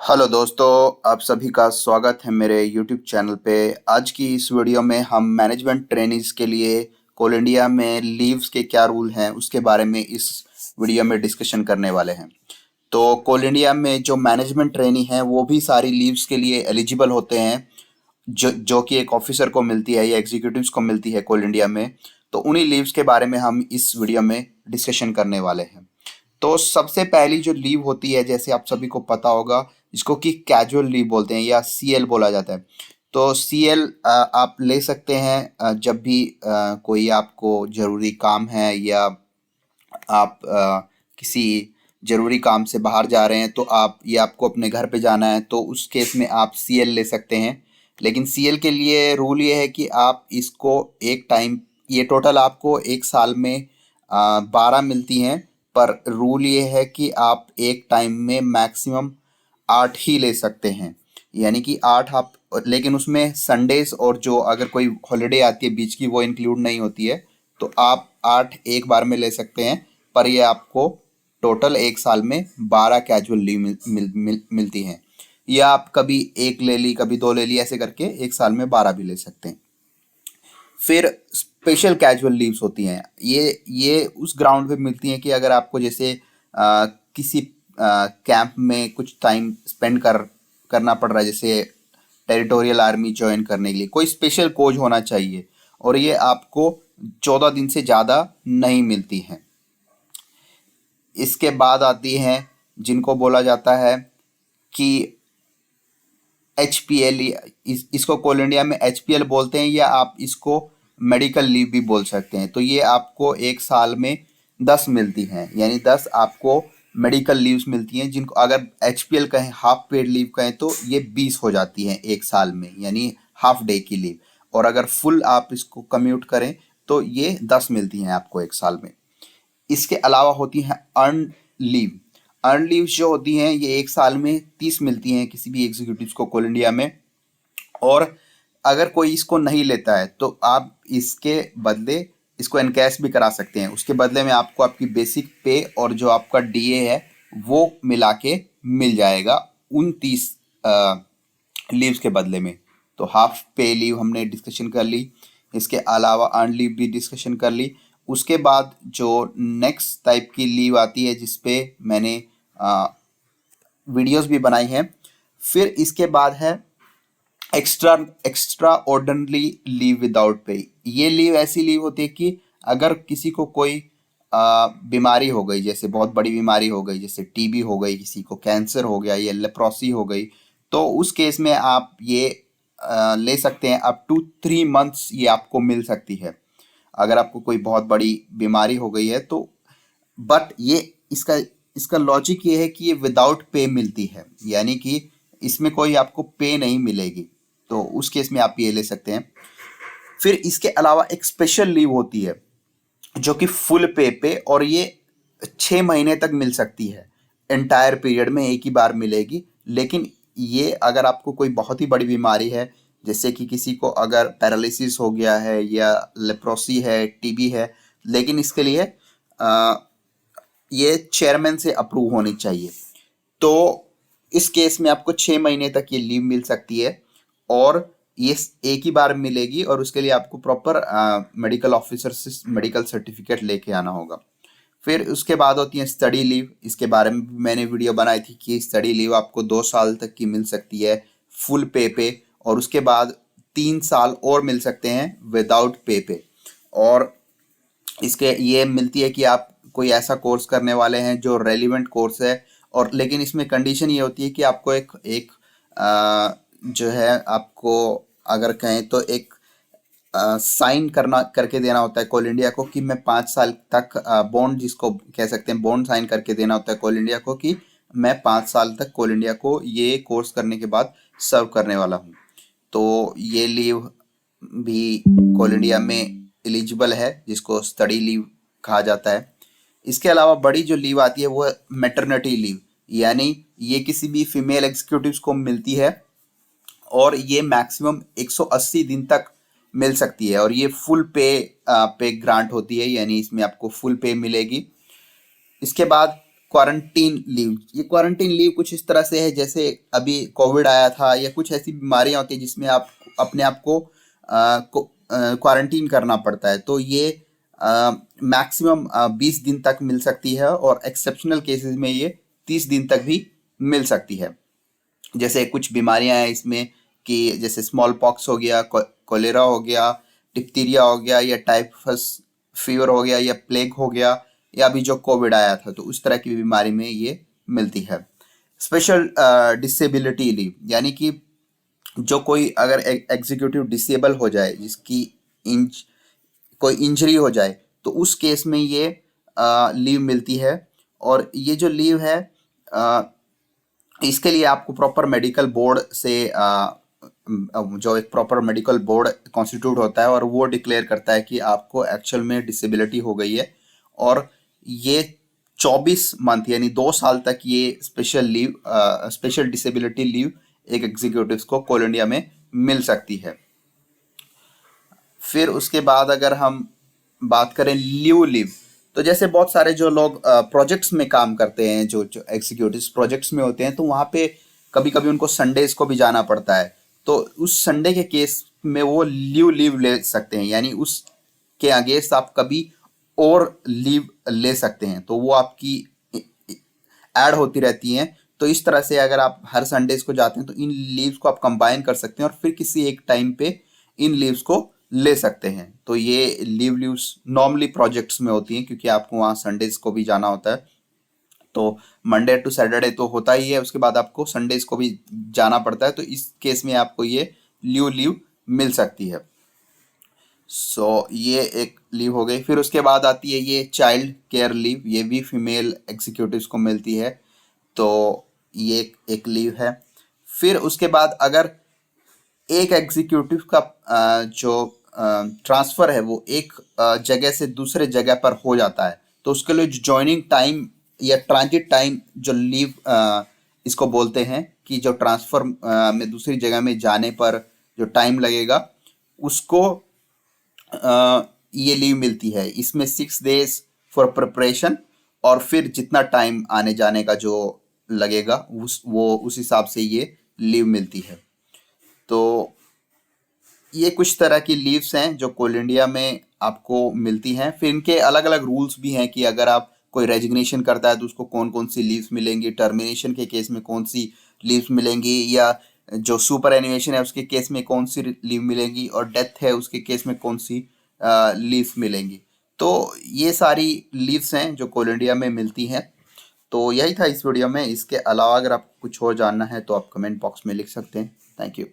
Hello दोस्तों, आप सभी का स्वागत है मेरे यूट्यूब चैनल पे। आज की इस वीडियो में हम मैनेजमेंट ट्रेनीज के लिए कोल इंडिया में लीव्स के क्या रूल हैं उसके बारे में इस वीडियो में डिस्कशन करने वाले हैं। तो कोल इंडिया में जो मैनेजमेंट ट्रेनी हैं वो भी सारी लीव्स के लिए एलिजिबल होते हैं, जो कि एक ऑफिसर को मिलती है या एग्जीक्यूटिव्स को मिलती है कोल इंडिया में। तो उन्हीं लीव्स के बारे में हम इस वीडियो में डिस्कशन करने वाले हैं। तो सबसे पहली जो लीव होती है, जैसे आप सभी को पता होगा, इसको कि कैजुअल लीव बोलते हैं या सीएल बोला जाता है। तो सीएल आप ले सकते हैं जब भी कोई आपको ज़रूरी काम है या आप किसी ज़रूरी काम से बाहर जा रहे हैं, तो आप या आपको अपने घर पे जाना है, तो उस केस में आप सीएल ले सकते हैं। लेकिन सीएल के लिए रूल ये है कि आप इसको एक टाइम, ये टोटल आपको एक साल में 12 मिलती हैं। पर रूल ये है कि आप एक टाइम में मैक्सिमम 8 ही ले सकते हैं। यानी कि 8 आप, लेकिन उसमें संडेज और जो अगर कोई हॉलिडे आती है बीच की वो इंक्लूड नहीं होती है। तो आप 8 एक बार में ले सकते हैं। पर ये आपको टोटल एक साल में 12 कैजुअल लीव मिलती हैं। या आप कभी एक ले ली, कभी दो ले ली, ऐसे करके एक साल में 12 भी ले सकते हैं। फिर स्पेशल कैजुअल लीव्स होती हैं। ये उस ग्राउंड पे मिलती हैं कि अगर आपको जैसे किसी कैंप में कुछ टाइम स्पेंड करना पड़ रहा है, जैसे टेरिटोरियल आर्मी ज्वाइन करने के लिए कोई स्पेशल कोच होना चाहिए, और ये आपको 14 दिन से ज़्यादा नहीं मिलती हैं। इसके बाद आती हैं जिनको बोला जाता है कि HPL, इसको कोल इंडिया में HPL बोलते हैं, या आप इसको मेडिकल लीव भी बोल सकते हैं। तो ये आपको एक साल में 10 मिलती हैं, यानी 10 आपको मेडिकल लीव्स मिलती हैं। जिनको अगर HPL कहें, हाफ पेड लीव कहें, तो ये 20 हो जाती हैं एक साल में, यानी हाफ डे की लीव। और अगर फुल आप इसको कम्यूट करें तो ये 10 मिलती हैं आपको एक साल में। इसके अलावा होती हैं अर्न लीव। अर्न लीव जो होती हैं ये एक साल में 30 मिलती हैं किसी भी एग्जीक्यूटिव को कोल इंडिया में। और अगर कोई इसको नहीं लेता है तो आप इसके बदले इसको एनकैश भी करा सकते हैं। उसके बदले में आपको आपकी बेसिक पे और जो आपका डीए है वो मिला के मिल जाएगा उन 30 लीव्स के बदले में। तो हाफ पे लीव हमने डिस्कशन कर ली। इसके अलावा अर्न लीव भी डिस्कशन कर ली। उसके बाद जो नेक्स्ट टाइप की लीव आती है जिस पे मैंने वीडियोस भी बनाई हैं। फिर इसके बाद है extra extra ordinary leave without pay. ये लीव ऐसी लीव होती है कि अगर किसी को कोई बीमारी हो गई, जैसे बहुत बड़ी बीमारी हो गई, जैसे टीबी हो गई, किसी को कैंसर हो गया या लेप्रोसी हो गई, तो उस केस में आप ये ले सकते हैं। अप टू 3 मंथ्स ये आपको मिल सकती है अगर आपको कोई बहुत बड़ी बीमारी हो गई है तो। बट ये इसका इसका लॉजिक ये है कि ये विदाउट पे मिलती है, यानी कि इसमें कोई आपको पे नहीं मिलेगी। तो उस केस में आप ये ले सकते हैं। फिर इसके अलावा एक स्पेशल लीव होती है जो कि फुल पे और ये 6 महीने तक मिल सकती है। एंटायर पीरियड में एक ही बार मिलेगी। लेकिन ये अगर आपको कोई बहुत ही बड़ी बीमारी है, जैसे कि किसी को अगर पैरालिसिस हो गया है या लेप्रोसी है, टीबी है, लेकिन इसके लिए अ, ये चेयरमैन से अप्रूव होनी चाहिए। तो इस केस में आपको 6 महीने तक ये लीव मिल सकती है और ये एक ही बार मिलेगी, और उसके लिए आपको प्रॉपर मेडिकल ऑफिसर से मेडिकल सर्टिफिकेट लेके आना होगा। फिर उसके बाद होती है स्टडी लीव। इसके बारे में भी मैंने वीडियो बनाई थी कि स्टडी लीव आपको 2 साल तक की मिल सकती है फुल पे और उसके बाद 3 साल और मिल सकते हैं विदाउट पे। और इसके ये मिलती है कि आप कोई ऐसा कोर्स करने वाले हैं जो रेलिवेंट कोर्स है। और लेकिन इसमें कंडीशन ये होती है कि आपको एक एक जो है, आपको अगर कहें तो एक साइन करना करके देना होता है कोल इंडिया को कि मैं 5 साल तक बॉन्ड, जिसको कह सकते हैं बॉन्ड, साइन करके देना होता है कोल इंडिया को कि मैं 5 साल तक कोल इंडिया को ये कोर्स करने के बाद सर्व करने वाला हूँ। तो ये लीव भी कोल इंडिया में एलिजिबल है, जिसको स्टडी लीव कहा जाता है। इसके अलावा बड़ी जो लीव आती है वो है मैटरनिटी लीव, यानी ये किसी भी फीमेल एग्जीक्यूटिव्स को मिलती है और ये मैक्सिमम 180 दिन तक मिल सकती है। और ये फुल पे ग्रांट होती है, यानी इसमें आपको फुल पे मिलेगी। इसके बाद क्वारंटीन लीव। ये क्वारंटीन लीव कुछ इस तरह से है जैसे अभी कोविड आया था या कुछ ऐसी बीमारियां होती है जिसमें आप अपने आप को क्वारंटीन करना पड़ता है, तो ये मैक्सिमम 20 दिन तक मिल सकती है और एक्सेप्शनल केसेस में ये 30 दिन तक भी मिल सकती है। जैसे कुछ बीमारियां हैं इसमें कि जैसे स्मॉल पॉक्स हो गया, कोलेरा हो गया, डिप्थीरिया हो गया, या टाइफस फीवर हो गया, या प्लेग हो गया, या अभी जो कोविड आया था, तो उस तरह की बीमारी में ये मिलती है। स्पेशल डिसेबिलिटी लीव, यानी कि जो कोई अगर एग्जीक्यूटिव डिसेबल हो जाए, जिसकी इंज कोई इंजरी हो जाए, तो उस केस में ये लीव मिलती है। और ये जो लीव है इसके लिए आपको प्रॉपर मेडिकल बोर्ड से जो एक प्रॉपर मेडिकल बोर्ड कॉन्स्टिट्यूट होता है और वो डिक्लेयर करता है कि आपको एक्चुअल में डिसेबिलिटी हो गई है, और ये 24 मंथ यानी 2 साल तक ये स्पेशल डिसेबिलिटी लीव एक एग्जीक्यूटिव को कोल इंडिया में मिल सकती है। फिर उसके बाद अगर हम बात करें लीव, तो जैसे बहुत सारे जो लोग प्रोजेक्ट्स में काम करते हैं, जो जो एग्जीक्यूटिव्स प्रोजेक्ट्स में होते हैं, तो वहाँ पे कभी कभी उनको संडेज को भी जाना पड़ता है, तो उस संडे के केस में वो लीव ले सकते हैं, यानी उसके अगेंस्ट आप कभी और लीव ले सकते हैं, तो वो आपकी ऐड होती रहती हैं। तो इस तरह से अगर आप हर संडेज को जाते हैं तो इन लीव्स को आप कंबाइन कर सकते हैं और फिर किसी एक टाइम पे इन लीव्स को ले सकते हैं। तो ये लीव्स नॉर्मली प्रोजेक्ट्स में होती हैं क्योंकि आपको वहाँ संडेज को भी जाना होता है, तो मंडे टू सैटरडे तो होता ही है, उसके बाद आपको संडेज को भी जाना पड़ता है, तो इस केस में आपको ये लीव मिल सकती है। ये एक लीव हो गई। फिर उसके बाद आती है ये चाइल्ड केयर लीव, ये भी फीमेल एग्जीक्यूटिव्स को मिलती है, तो ये एक लीव है। फिर उसके बाद अगर एक एग्जीक्यूटिव का जो ट्रांसफर है वो एक जगह से दूसरे जगह पर हो जाता है, तो उसके लिए जो ज्वाइनिंग टाइम या ट्रांजिट टाइम जो लीव इसको बोलते हैं, कि जो ट्रांसफर में दूसरी जगह में जाने पर जो टाइम लगेगा उसको ये लीव मिलती है। इसमें 6 days फॉर प्रिपरेशन, और फिर जितना टाइम आने जाने का जो लगेगा उस हिसाब से ये लीव मिलती है। तो ये कुछ तरह की लीव्स हैं जो कोल इंडिया में आपको मिलती हैं। फिर इनके अलग अलग रूल्स भी हैं कि अगर आप कोई रेजिग्नेशन करता है तो उसको कौन कौन सी लीव्स मिलेंगी, टर्मिनेशन के केस में कौन सी लीव्स मिलेंगी, या जो सुपर एनुएशन है उसके केस में कौन सी लीव मिलेंगी, और डेथ है उसके केस में कौन सी लीव्स मिलेंगी। तो ये सारी लीव्स हैं जो कोल इंडिया में मिलती हैं। तो यही था इस वीडियो में। इसके अलावा अगर आपको कुछ और जानना है तो आप कमेंट बॉक्स में लिख सकते हैं। Thank you.